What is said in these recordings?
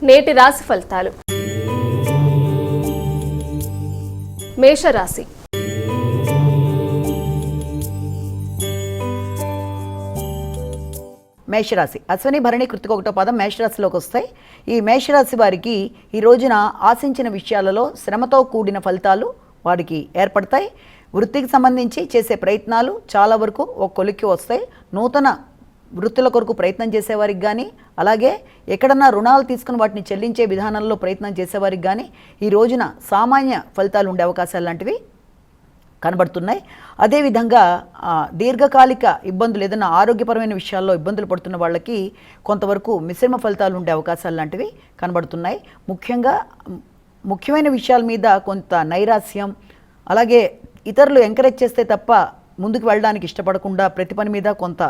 నేటి రాశి ఫలితాలు. మేషరాశి. మేషరాశి అశ్విని భరణి కృతిక ఒకటో పాదం మేషరాశిలోకి వస్తాయి. ఈ మేషరాశి వారికి ఈ రోజున ఆశించిన విషయాలలో శ్రమతో కూడిన ఫలితాలు వారికి ఏర్పడతాయి. వృత్తికి సంబంధించి చేసే ప్రయత్నాలు చాలా వరకు ఒక కొలిక్కి వస్తాయి. నూతన వృత్తుల కొరకు ప్రయత్నం చేసేవారికి కానీ, అలాగే ఎక్కడన్నా రుణాలు తీసుకుని వాటిని చెల్లించే విధానంలో ప్రయత్నం చేసేవారికి కానీ ఈ రోజున సామాన్య ఫలితాలు ఉండే అవకాశాలు లాంటివి కనబడుతున్నాయి. అదేవిధంగా దీర్ఘకాలిక ఇబ్బందులు, ఏదైనా ఆరోగ్యపరమైన విషయాల్లో ఇబ్బందులు పడుతున్న వాళ్ళకి కొంతవరకు మిశ్రమ ఫలితాలు ఉండే అవకాశాలు లాంటివి కనబడుతున్నాయి. ముఖ్యమైన విషయాల మీద కొంత నైరాస్యం, అలాగే ఇతరులు ఎంకరేజ్ చేస్తే తప్ప ముందుకు వెళ్ళడానికి ఇష్టపడకుండా ప్రతి పని మీద కొంత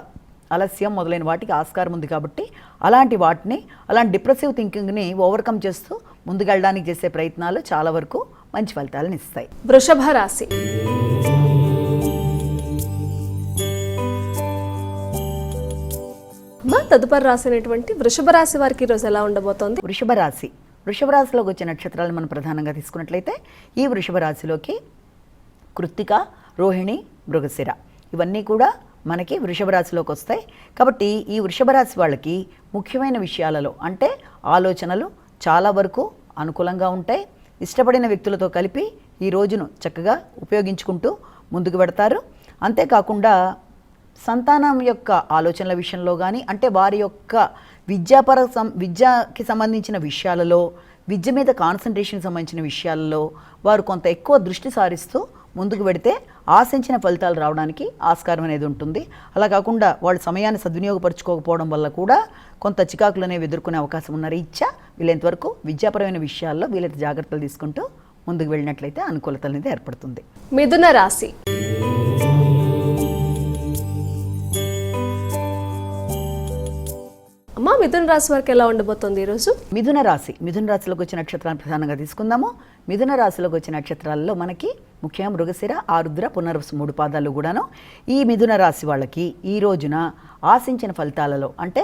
ఆలస్యం మొదలైన వాటికి ఆస్కారం ఉంది. కాబట్టి అలాంటి డిప్రెసివ్ థింకింగ్ని ఓవర్కమ్ చేస్తూ ముందుకు వెళ్ళడానికి చేసే ప్రయత్నాలు చాలా వరకు మంచి ఫలితాలను ఇస్తాయి. వృషభ రాశి. తదుపరి రాసినటువంటి వృషభ రాశి వారికి ఈరోజు ఎలా ఉండబోతోంది? వృషభ రాశిలోకి వచ్చే నక్షత్రాలను మనం ప్రధానంగా తీసుకున్నట్లయితే ఈ వృషభ రాశిలోకి కృత్తిక, రోహిణి, మృగశిర ఇవన్నీ కూడా మనకి వృషభ రాశిలోకి వస్తాయి. కాబట్టి ఈ వృషభ రాశి వాళ్ళకి ముఖ్యమైన విషయాలలో అంటే ఆలోచనలు చాలా వరకు అనుకూలంగా ఉంటాయి. ఇష్టపడిన వ్యక్తులతో కలిపి ఈ రోజును చక్కగా ఉపయోగించుకుంటూ ముందుకు పెడతారు. అంతేకాకుండా సంతానం యొక్క ఆలోచనల విషయంలో కానీ, అంటే వారి యొక్క విద్యకి సంబంధించిన విషయాలలో, విద్య మీద కాన్సన్ట్రేషన్కి సంబంధించిన విషయాలలో వారు కొంత ఎక్కువ దృష్టి సారిస్తూ ముందుకు పెడితే ఆశించిన ఫలితాలు రావడానికి ఆస్కారం అనేది ఉంటుంది. అలా కాకుండా వాళ్ళు సమయాన్ని సద్వినియోగపరచుకోకపోవడం వల్ల కూడా కొంత చికాకులు అనేవి ఎదుర్కొనే అవకాశం ఉన్న రీత్యా వీళ్ళంతవరకు విద్యాపరమైన విషయాల్లో వీళ్ళైతే జాగ్రత్తలు తీసుకుంటూ ముందుకు వెళ్ళినట్లయితే అనుకూలత అనేది ఏర్పడుతుంది. మిథున రాశి. మిథున రాశి వారికి ఎలా ఉండబోతుంది ఈరోజు? మిథున రాశిలోకి వచ్చిన నక్షత్రాలను ప్రధానంగా తీసుకుందాము. మిథున రాశిలోకి వచ్చిన నక్షత్రాల్లో మనకి ముఖ్యంగా మృగశిర, ఆరుద్ర, పునర్వసు 3 పాదాలు కూడాను. ఈ మిథున రాశి వాళ్ళకి ఈ రోజున ఆశించిన ఫలితాలలో అంటే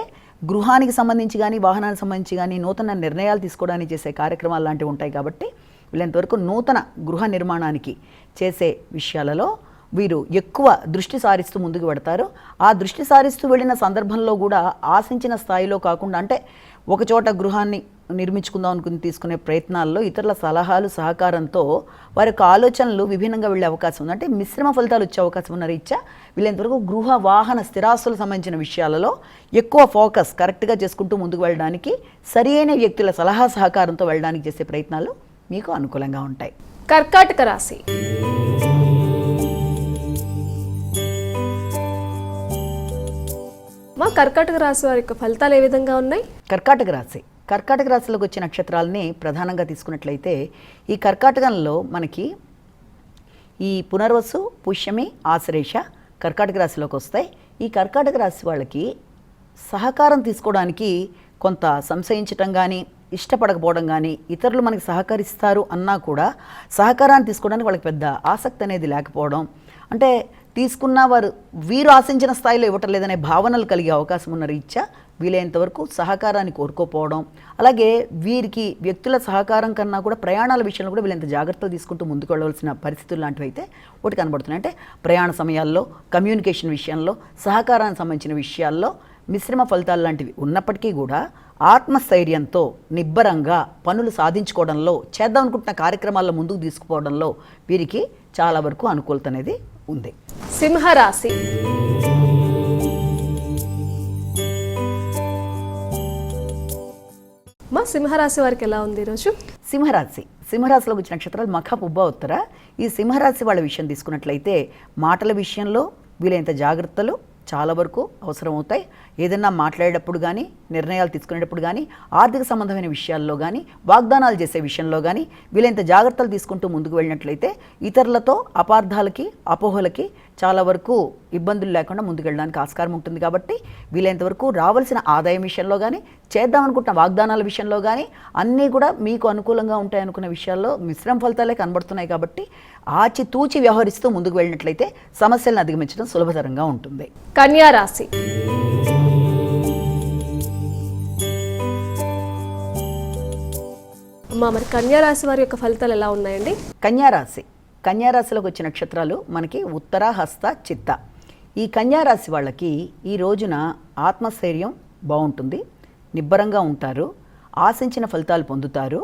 గృహానికి సంబంధించి కానీ, వాహనానికి సంబంధించి కానీ నూతన నిర్ణయాలు తీసుకోవడానికి చేసే కార్యక్రమాలు లాంటివి ఉంటాయి. కాబట్టి వీళ్ళంతవరకు నూతన గృహ నిర్మాణానికి చేసే విషయాలలో వీరు ఎక్కువ దృష్టి సారిస్తూ ముందుకు పెడతారు. ఆ దృష్టి సారిస్తూ వెళ్ళిన సందర్భంలో కూడా ఆశించిన స్థాయిలో కాకుండా, అంటే ఒకచోట గృహాన్ని నిర్మించుకుందాం అనుకుని తీసుకునే ప్రయత్నాల్లో ఇతరుల సలహాలు, సహకారంతో వారి యొక్క ఆలోచనలు విభిన్నంగా వెళ్ళే అవకాశం ఉంది. అంటే మిశ్రమ ఫలితాలు వచ్చే అవకాశం ఉన్న రీత్యా వీళ్ళంతవరకు గృహ, వాహన, స్థిరాస్తులకు సంబంధించిన విషయాలలో ఎక్కువ ఫోకస్ కరెక్ట్గా చేసుకుంటూ ముందుకు వెళ్ళడానికి, సరి అయిన వ్యక్తుల సలహా సహకారంతో వెళ్ళడానికి చేసే ప్రయత్నాలు మీకు అనుకూలంగా ఉంటాయి. కర్కాటక రాశి. కర్కాటక రాశి వారి యొక్క ఫలితాలు ఏ విధంగా ఉన్నాయి? కర్కాటక రాశిలోకి వచ్చే నక్షత్రాలని ప్రధానంగా తీసుకున్నట్లయితే ఈ కర్కాటకంలో మనకి ఈ పునర్వసు, పుష్యమి, ఆశ్లేష కర్కాటక రాశిలోకి వస్తాయి. ఈ కర్కాటక రాశి వాళ్ళకి సహకారం తీసుకోవడానికి కొంత సంశయించటం కానీ, ఇష్టపడకపోవడం కానీ, ఇతరులు మనకి సహకరిస్తారు అన్నా కూడా సహకారాన్ని తీసుకోవడానికి వాళ్ళకి పెద్ద ఆసక్తి అనేది లేకపోవడం, అంటే తీసుకున్న వీరు ఆశించిన స్థాయిలో ఇవ్వటం లేదనే భావనలు కలిగే అవకాశం ఉన్న రీత్యా వీలైనంతవరకు సహకారాన్ని కోరుకోపోవడం, అలాగే వీరికి వ్యక్తుల సహకారం కన్నా కూడా ప్రయాణాల విషయంలో కూడా వీళ్ళంత జాగ్రత్తలు తీసుకుంటూ ముందుకు వెళ్ళవలసిన పరిస్థితులు లాంటివి అయితే ఒకటి కనబడుతున్నాయి. అంటే ప్రయాణ సమయాల్లో, కమ్యూనికేషన్ విషయంలో, సహకారానికి సంబంధించిన విషయాల్లో మిశ్రమ ఫలితాలు లాంటివి ఉన్నప్పటికీ కూడా ఆత్మస్థైర్యంతో నిబ్బరంగా పనులు సాధించుకోవడంలో, చేద్దాం అనుకుంటున్న కార్యక్రమాల్లో ముందుకు తీసుకుపోవడంలో వీరికి చాలా వరకు అనుకూలత అనేది ఉంది. సింహరాశి. సింహరాశి వారికి ఎలా ఉంది ఈరోజు? సింహరాశిలోకి వచ్చిన నక్షత్రాలు మఖ, పుబ్బ, ఉత్తర. ఈ సింహరాశి వాళ్ళ విషయం తీసుకున్నట్లయితే మాటల విషయంలో వీలైనంత జాగ్రత్తలు చాలా వరకు అవసరం అవుతాయి. ఏదైనా మాట్లాడేటప్పుడు కానీ, నిర్ణయాలు తీసుకునేటప్పుడు కానీ, ఆర్థిక సంబంధమైన విషయాల్లో కానీ, వాగ్దానాలు చేసే విషయంలో కానీ వీలైనంత జాగ్రత్తలు తీసుకుంటూ ముందుకు వెళ్ళినట్లయితే ఇతరులతో అపార్థాలకి, అపోహలకి చాలా వరకు ఇబ్బందులు లేకుండా ముందుకు వెళ్ళడానికి ఆస్కారం ఉంటుంది. కాబట్టి వీలైనంత వరకు రావాల్సిన ఆదాయం విషయంలో కానీ, చేద్దామనుకుంటున్న వాగ్దానాల విషయంలో కానీ అన్నీ కూడా మీకు అనుకూలంగా ఉంటాయనుకున్న విషయాల్లో మిశ్రమ ఫలితాలే కనబడుతున్నాయి. కాబట్టి ఆచితూచి వ్యవహరిస్తూ ముందుకు వెళ్ళినట్లయితే సమస్యలను అధిగమించడం సులభతరంగా ఉంటుంది. కన్యా రాశి. అమ్మా మరి కన్యా రాశి వారి యొక్క ఫలితాలు ఎలా ఉన్నాయండి? కన్యారాశిలోకి వచ్చే నక్షత్రాలు మనకి ఉత్తర, హస్త, చిత్త. ఈ కన్యారాశి వాళ్ళకి ఈ రోజున ఆత్మస్థైర్యం బాగుంటుంది, నిబ్బరంగా ఉంటారు, ఆశించిన ఫలితాలు పొందుతారు.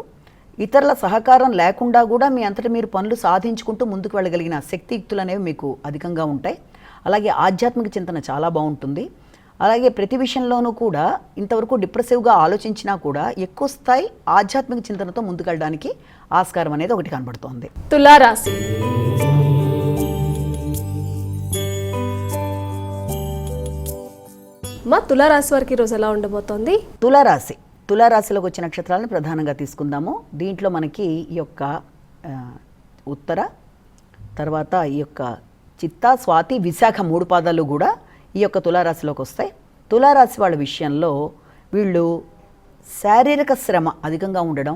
ఇతరుల సహకారం లేకుండా కూడా మీ అంతటా మీరు పనులు సాధించుకుంటూ ముందుకు వెళ్ళగలిగిన శక్తియుక్తులు అనేవి మీకు అధికంగా ఉంటాయి. అలాగే ఆధ్యాత్మిక చింతన చాలా బాగుంటుంది. అలాగే ప్రతి విషయంలోనూ కూడా ఇంతవరకు డిప్రెసివ్గా ఆలోచించినా కూడా ఎక్కువ స్థాయి ఆధ్యాత్మిక చింతనతో ముందుకెళ్ళడానికి ఆస్కారం అనేది ఒకటి కనబడుతోంది. తులారాశి. మా తులారాశి వారికి ఈరోజు ఎలా ఉండబోతోంది? తులారాశిలోకి వచ్చే నక్షత్రాలను ప్రధానంగా తీసుకుందాము. దీంట్లో మనకి ఈ యొక్క ఉత్తర, తర్వాత ఈ యొక్క చిత్త, స్వాతి, విశాఖ 3 పాదాలు కూడా ఈ యొక్క తులారాశిలోకి వస్తాయి. తులారాశి వాళ్ళ విషయంలో వీళ్ళు శారీరక శ్రమ అధికంగా ఉండడం,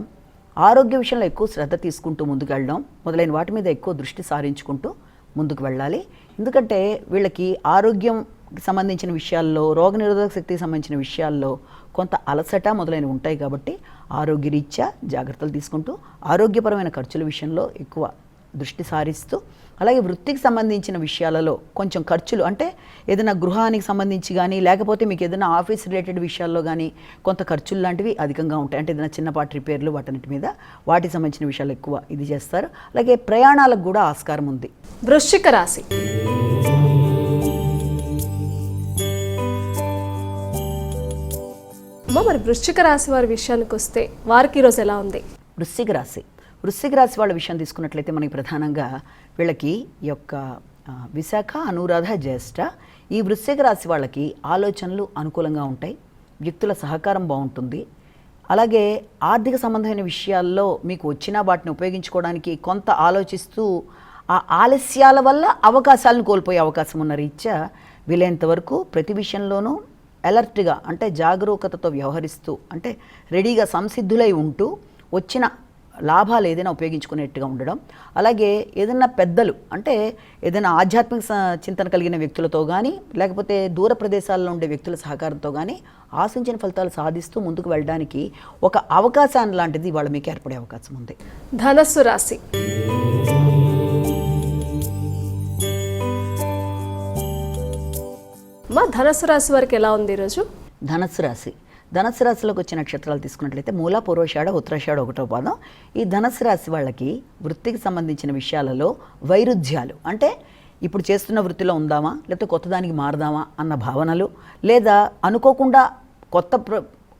ఆరోగ్య విషయంలో ఎక్కువ శ్రద్ధ తీసుకుంటూ ముందుకు వెళ్ళడం మొదలైన వాటి మీద ఎక్కువ దృష్టి సారించుకుంటూ ముందుకు వెళ్ళాలి. ఎందుకంటే వీళ్ళకి ఆరోగ్యంకి సంబంధించిన విషయాల్లో, రోగనిరోధక శక్తికి సంబంధించిన విషయాల్లో కొంత అలసట మొదలైనవి ఉంటాయి. కాబట్టి ఆరోగ్యరీత్యా జాగ్రత్తలు తీసుకుంటూ ఆరోగ్యపరమైన ఖర్చుల విషయంలో ఎక్కువ దృష్టి సారిస్తూ, అలాగే వృత్తికి సంబంధించిన విషయాలలో కొంచెం ఖర్చులు అంటే ఏదైనా గృహానికి సంబంధించి కానీ, లేకపోతే మీకు ఏదైనా ఆఫీస్ రిలేటెడ్ విషయాల్లో కానీ కొంత ఖర్చులు లాంటివి అధికంగా ఉంటాయి. అంటే ఏదైనా చిన్నపాటి రిపేర్లు వాటన్నిటి మీద వాటికి సంబంధించిన విషయాలు ఎక్కువ ఇది చేస్తారు. అలాగే ప్రయాణాలకు కూడా ఆస్కారం ఉంది. వృశ్చిక రాశి. మరి వృశ్చిక రాశి వారి విషయానికి వస్తే వారికి ఈరోజు ఎలా ఉంది? వృశ్చిక రాశి వాళ్ళ విషయం తీసుకున్నట్లయితే మనకి ప్రధానంగా వీళ్ళకి ఈ యొక్క విశాఖ, అనురాధ, జ్యేష్ఠ ఈ వృశ్చిక రాశి వాళ్ళకి ఆలోచనలు అనుకూలంగా ఉంటాయి, వ్యక్తుల సహకారం బాగుంటుంది. అలాగే ఆర్థిక సంబంధమైన విషయాల్లో మీకు వచ్చిన వాటిని ఉపయోగించుకోవడానికి కొంత ఆలోచిస్తూ ఆ ఆలస్యాల వల్ల అవకాశాలను కోల్పోయే అవకాశం ఉన్న రీత్యా వీలైనంత వరకు ప్రతి విషయంలోనూ అలర్ట్గా అంటే జాగరూకతతో వ్యవహరిస్తూ అంటే రెడీగా సంసిద్ధులై ఉంటూ వచ్చిన లాభాలు ఏదైనా ఉపయోగించుకునేట్టుగా ఉండడం. అలాగే ఏదైనా పెద్దలు అంటే ఏదైనా ఆధ్యాత్మిక చింతన కలిగిన వ్యక్తులతో కానీ, లేకపోతే దూర ప్రదేశాల్లో ఉండే వ్యక్తుల సహకారంతో కానీ ఆశించిన ఫలితాలు సాధిస్తూ ముందుకు వెళ్ళడానికి ఒక అవకాశాన్ని లాంటిది వాళ్ళ మీకు ఏర్పడే అవకాశం ఉంది. ధనస్సు రాశి. ధనస్సు రాశి వారికి ఎలా ఉంది ఈరోజు? ధనస్సు రాశిలోకి వచ్చే నక్షత్రాలు తీసుకున్నట్లయితే మూల, పూర్వషాఢ, ఉత్తరాషాఢ 1వ పాదం. ఈ ధనస్సు రాశి వాళ్ళకి వృత్తికి సంబంధించిన విషయాలలో వైరుధ్యాలు అంటే ఇప్పుడు చేస్తున్న వృత్తిలో ఉందామా లేకపోతే కొత్త దానికి మారదామా అన్న భావనలు, లేదా అనుకోకుండా కొత్త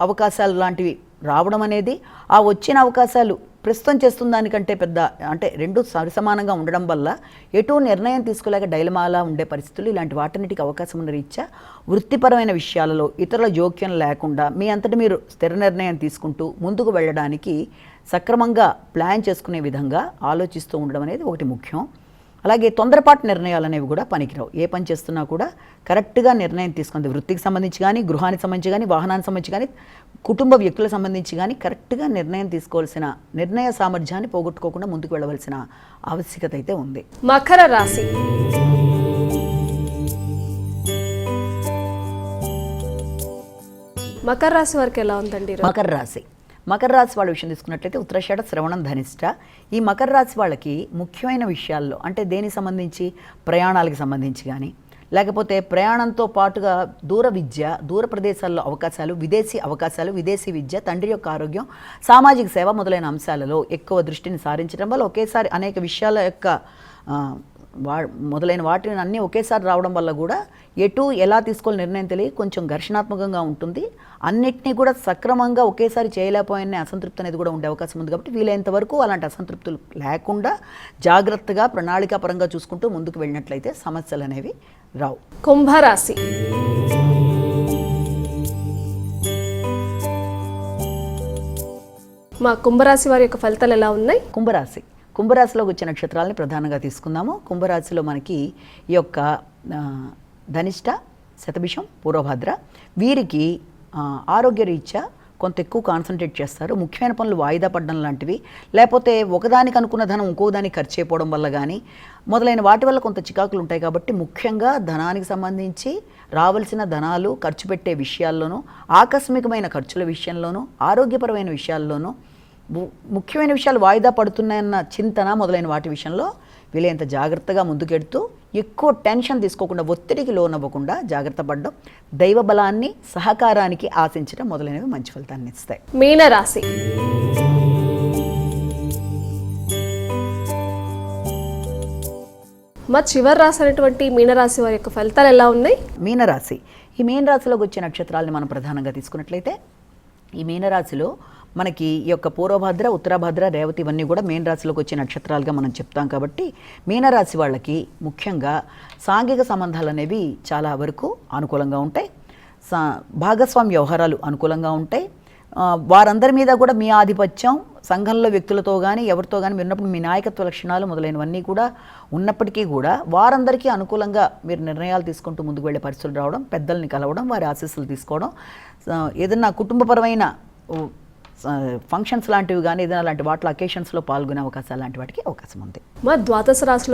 అవకాశాలు లాంటివి రావడం అనేది, ఆ వచ్చిన అవకాశాలు ప్రస్తుతం చేస్తున్న దానికంటే పెద్ద అంటే రెండు సరిసమానంగా ఉండడం వల్ల ఎటు నిర్ణయం తీసుకోలేక డైలమాలా ఉండే పరిస్థితులు, ఇలాంటి వాటన్నిటికి అవకాశం ఉన్న రీత్యా వృత్తిపరమైన విషయాలలో ఇతరుల జోక్యం లేకుండా మీ అంతటి మీరు స్థిర నిర్ణయం తీసుకుంటూ ముందుకు వెళ్ళడానికి సక్రమంగా ప్లాన్ చేసుకునే విధంగా ఆలోచిస్తూ ఉండడం అనేది ఒకటి ముఖ్యం. అలాగే తొందరపాటు నిర్ణయాలు అనేవి కూడా పనికిరావు. ఏ పని చేస్తున్నా కూడా కరెక్ట్గా నిర్ణయం తీసుకుంది. వృత్తికి సంబంధించి కానీ, గృహానికి సంబంధించి కానీ, వాహనానికి సంబంధించి కానీ, కుటుంబ వ్యక్తులకు సంబంధించి కానీ కరెక్ట్గా నిర్ణయం తీసుకోవాల్సిన నిర్ణయ సామర్థ్యాన్ని పోగొట్టుకోకుండా ముందుకు వెళ్ళవలసిన ఆవశ్యకత అయితే ఉంది. మకర రాశి. మకర రాశి వారికి ఎలా ఉందండి? మకర రాశి వాళ్ళ విషయం తీసుకున్నట్లయితే ఉత్తరాషాఢ, శ్రవణం, ధనిష్ట ఈ మకర రాశి వాళ్ళకి ముఖ్యమైన విషయాల్లో అంటే దేనికి సంబంధించి ప్రయాణాలకు సంబంధించి కానీ, లేకపోతే ప్రయాణంతో పాటుగా దూర విద్య, దూర ప్రదేశాల్లో అవకాశాలు, విదేశీ విద్య, తండ్రి యొక్క ఆరోగ్యం, సామాజిక సేవ మొదలైన అంశాలలో ఎక్కువ దృష్టిని సారించడం వల్ల ఒకేసారి అనేక విషయాల యొక్క మొదలైన వాటిని అన్నీ ఒకేసారి రావడం వల్ల కూడా ఎటు ఎలా తీసుకోవాలి నిర్ణయం తెలియ కొంచెం ఘర్షణాత్మకంగా ఉంటుంది. అన్నిటినీ కూడా సక్రమంగా ఒకేసారి చేయలేకపోయిన అసంతృప్తి అనేది కూడా ఉండే అవకాశం ఉంది. కాబట్టి వీలైనంత వరకు అలాంటి అసంతృప్తులు లేకుండా జాగ్రత్తగా ప్రణాళికాపరంగా చూసుకుంటూ ముందుకు వెళ్ళినట్లయితే సమస్యలు అనేవి రావు. కుంభరాశి. మా కుంభరాశి వారి యొక్క ఫలితాలు ఎలా ఉన్నాయి? కుంభరాశిలోకి వచ్చే నక్షత్రాలని ప్రధానంగా తీసుకుందాము. కుంభరాశిలో మనకి ఈ యొక్క ధనిష్ట, శతభిషం, పూర్వభద్ర వీరికి ఆరోగ్యరీత్యా కొంత ఎక్కువ కాన్సన్ట్రేట్ చేస్తారు. ముఖ్యమైన పనులు వాయిదా పడడం లాంటివి, లేకపోతే ఒకదానికి అనుకున్న ధనం ఇంకో దానికి ఖర్చు అయిపోవడం వల్ల కానీ మొదలైన వాటి వల్ల కొంత చికాకులు ఉంటాయి. కాబట్టి ముఖ్యంగా ధనానికి సంబంధించి రావాల్సిన ధనాలు ఖర్చు పెట్టే విషయాల్లోనూ, ఆకస్మికమైన ఖర్చుల విషయంలోనూ, ఆరోగ్యపరమైన విషయాల్లోనూ ముఖ్యమైన విషయాలు వాయిదా పడుతున్నాయన్న చింతన మొదలైన వాటి విషయంలో వీలైనంత జాగ్రత్తగా ముందుకెడుతూ ఎక్కువ టెన్షన్ తీసుకోకుండా ఒత్తిడికి లోనవ్వకుండా జాగ్రత్త పడడం, దైవ బలాన్ని సహకారానికి ఆశించడం మొదలైనవి మంచి ఫలితాన్ని ఇస్తాయి. మీనరాశి. మా చివరి రాశి అనేటువంటి మీనరాశి వారి యొక్క ఫలితాలు ఎలా ఉన్నాయి? మీనరాశి. ఈ మీనరాశిలోకి వచ్చే నక్షత్రాలని మనం ప్రధానంగా తీసుకున్నట్లయితే ఈ మీనరాశిలో మనకి ఈ యొక్క పూర్వభద్ర, ఉత్తరభద్ర, రేవతి ఇవన్నీ కూడా మీనరాశిలోకి వచ్చే నక్షత్రాలుగా మనం చెప్తాం. కాబట్టి మీనరాశి వాళ్ళకి ముఖ్యంగా సాంఘిక సంబంధాలు అనేవి చాలా వరకు అనుకూలంగా ఉంటాయి. భాగస్వామ్య వ్యవహారాలు అనుకూలంగా ఉంటాయి. వారందరి మీద కూడా మీ ఆధిపత్యం సంఘంలో వ్యక్తులతో కానీ ఎవరితో కానీ మీరు ఉన్నప్పుడు మీ నాయకత్వ లక్షణాలు మొదలైనవన్నీ కూడా ఉన్నప్పటికీ కూడా వారందరికీ అనుకూలంగా మీరు నిర్ణయాలు తీసుకుంటూ ముందుకు వెళ్ళే పరిస్థితులు రావడం, పెద్దల్ని కలవడం, వారి ఆశీస్సులు తీసుకోవడం, ఏదన్నా కుటుంబపరమైన ఫంక్షన్స్ లాంటివి కానీ ఏదైనా లాంటి వాటిలో అకేషన్స్లో పాల్గొనే అవకాశాలు లాంటి వాటికి అవకాశం ఉంది. మా ద్వాదశ రాశిలో